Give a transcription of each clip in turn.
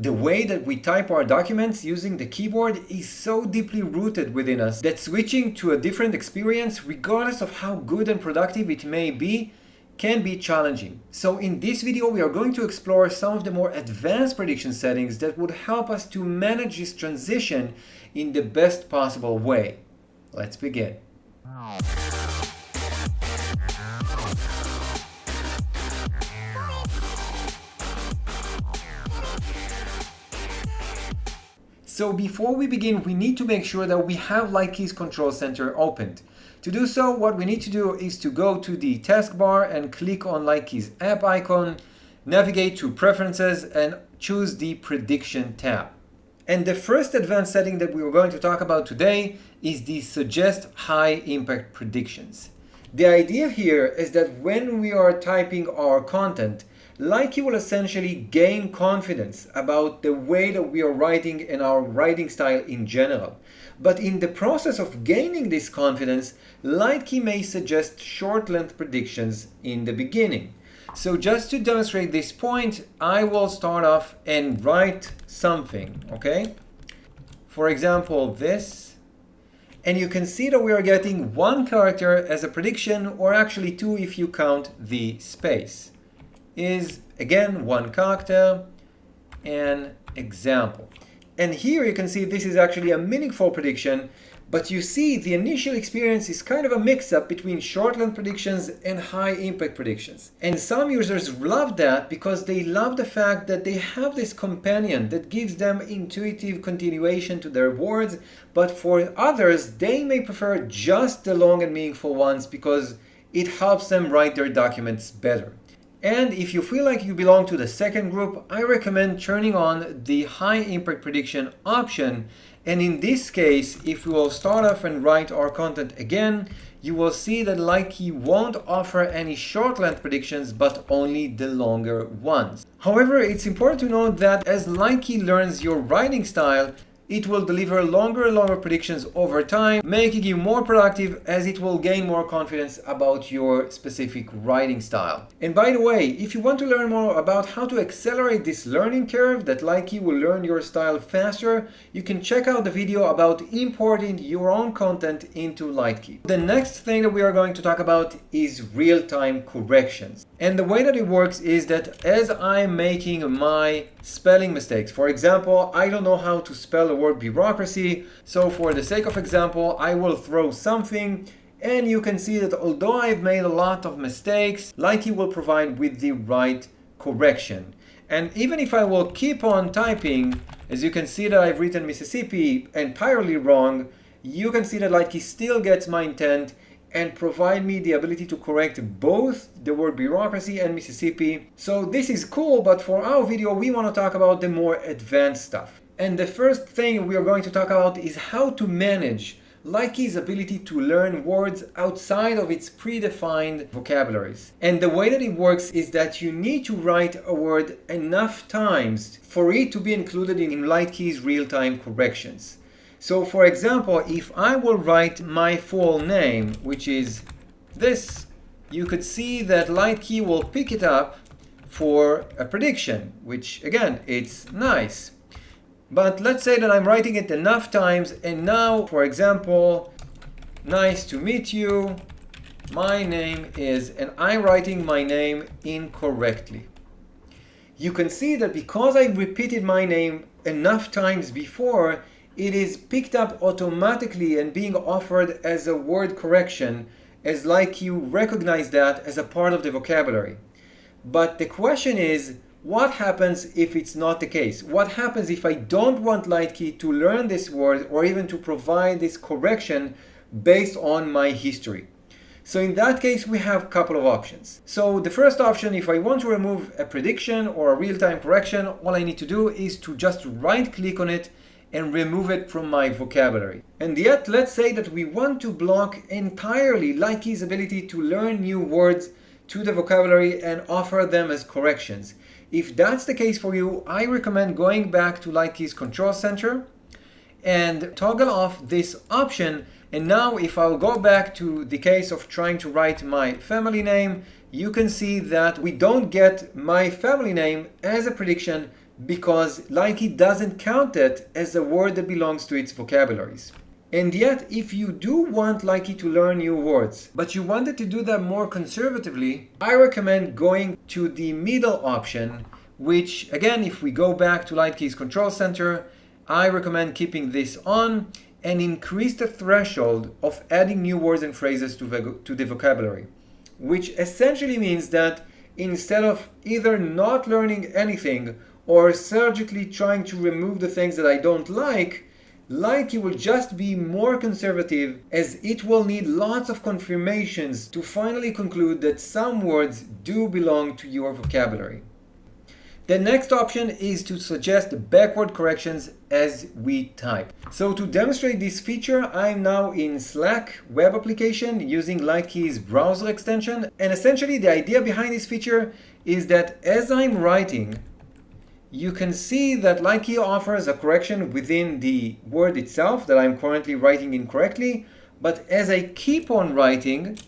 The way that we type our documents using the keyboard is so deeply rooted within us that switching to a different experience, regardless of how good and productive it may be, can be challenging. So in this video, we are going to explore some of the more advanced prediction settings that would help us to manage this transition in the best possible way. Let's begin. So before we begin, we need to make sure that we have Lightkey's control center opened. To do so, what we need to do is to go to the taskbar and click on Lightkey's app icon, navigate to Preferences and choose the Prediction tab. And the first advanced setting that we are going to talk about today is the Suggest High Impact Predictions. The idea here is that when we are typing our content, Lightkey will essentially gain confidence about the way that we are writing and our writing style in general. But in the process of gaining this confidence, Lightkey may suggest short-length predictions in the beginning. So just to demonstrate this point, I will start off and write something, okay? For example, this. And you can see that we are getting one character as a prediction, or actually two if you count the space. Is again one character, an example. And here you can see this is actually a meaningful prediction, but you see the initial experience is kind of a mix-up between short-length predictions and high-impact predictions. And some users love that because they love the fact that they have this companion that gives them intuitive continuation to their words, but for others, they may prefer just the long and meaningful ones because it helps them write their documents better. And if you feel like you belong to the second group, I recommend turning on the high impact prediction option. And in this case, if we will start off and write our content again, you will see that Lightkey won't offer any short length predictions, but only the longer ones. However, it's important to note that as Lightkey learns your writing style, it will deliver longer and longer predictions over time, making you more productive as it will gain more confidence about your specific writing style. And by the way, if you want to learn more about how to accelerate this learning curve that Lightkey will learn your style faster, you can check out the video about importing your own content into Lightkey. The next thing that we are going to talk about is real-time corrections. And the way that it works is that as I'm making my spelling mistakes, for example, I don't know how to spell the word bureaucracy, so for the sake of example, I will throw something, and you can see that although I've made a lot of mistakes, Lightkey will provide with the right correction. And even if I will keep on typing, as you can see that I've written Mississippi entirely wrong, you can see that Lightkey still gets my intent and provide me the ability to correct both the word bureaucracy and Mississippi. So this is cool, but for our video, we want to talk about the more advanced stuff. And the first thing we are going to talk about is how to manage Lightkey's ability to learn words outside of its predefined vocabularies. And the way that it works is that you need to write a word enough times for it to be included in Lightkey's real-time corrections. So for example, if I will write my full name, which is this, you could see that Lightkey will pick it up for a prediction, which again, it's nice. But let's say that I'm writing it enough times, and now, for example, nice to meet you, my name is, and I'm writing my name incorrectly. You can see that because I repeated my name enough times before, it is picked up automatically and being offered as a word correction, as Lightkey recognize that as a part of the vocabulary. But the question is, what happens if it's not the case? What happens if I don't want Lightkey to learn this word or even to provide this correction based on my history? So in that case, we have a couple of options. So the first option, if I want to remove a prediction or a real-time correction, all I need to do is to just right-click on it and remove it from my vocabulary. And yet, let's say that we want to block entirely Lightkey's ability to learn new words to the vocabulary and offer them as corrections. If that's the case for you, I recommend going back to Lightkey's control center and toggle off this option. And now if I'll go back to the case of trying to write my family name, you can see that we don't get my family name as a prediction because Lightkey doesn't count it as a word that belongs to its vocabularies. And yet, if you do want Lightkey to learn new words, but you wanted to do that more conservatively, I recommend going to the middle option, which again, if we go back to Lightkey's control center, I recommend keeping this on and increase the threshold of adding new words and phrases to the vocabulary, which essentially means that instead of either not learning anything or surgically trying to remove the things that I don't like, Lightkey will just be more conservative, as it will need lots of confirmations to finally conclude that some words do belong to your vocabulary. The next option is to suggest backward corrections as we type. So to demonstrate this feature, I'm now in Slack web application using Lightkey's browser extension. And essentially the idea behind this feature is that as I'm writing, you can see that Lightkey offers a correction within the word itself that I'm currently writing incorrectly. But as I keep on writing,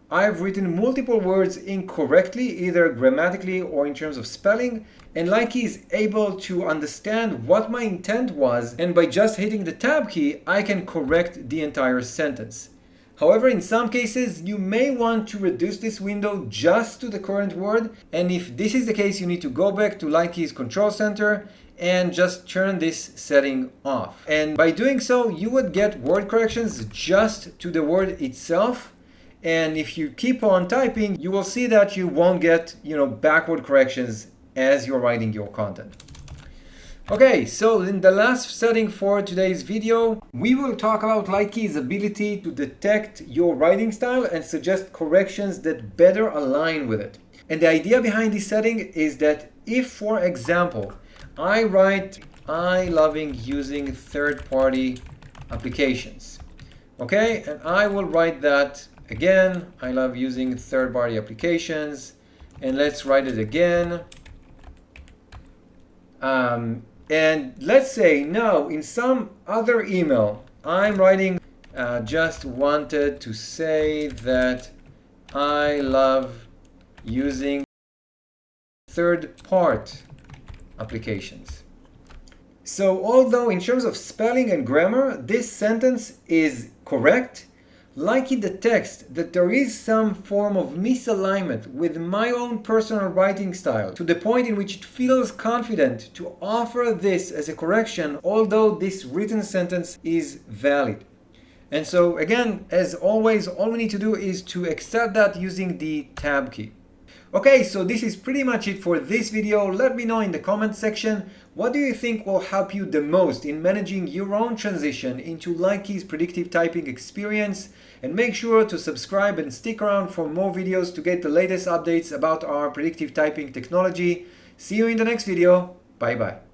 I've written multiple words incorrectly, either grammatically or in terms of spelling, and Lightkey is able to understand what my intent was, and by just hitting the tab key, I can correct the entire sentence. However, in some cases, you may want to reduce this window just to the current word, and if this is the case, you need to go back to Lightkey's control center and just turn this setting off. And by doing so, you would get word corrections just to the word itself. And if you keep on typing, you will see that you won't get, backward corrections as you're writing your content. Okay, so in the last setting for today's video, we will talk about Lightkey's ability to detect your writing style and suggest corrections that better align with it. And the idea behind this setting is that if, for example, I write, I loving using third-party applications, okay, and I will write that again, I love using third-party applications, and let's write it again. And let's say now in some other email, I'm writing, just wanted to say that I love using third-party applications. So although in terms of spelling and grammar, this sentence is correct, Lightkey detects that there is some form of misalignment with my own personal writing style, to the point in which it feels confident to offer this as a correction, although this written sentence is valid. And so again, as always, all we need to do is to accept that using the tab key. Okay, so this is pretty much it for this video. Let me know in the comment section, what do you think will help you the most in managing your own transition into Lightkey's predictive typing experience? And make sure to subscribe and stick around for more videos to get the latest updates about our predictive typing technology. See you in the next video. Bye bye.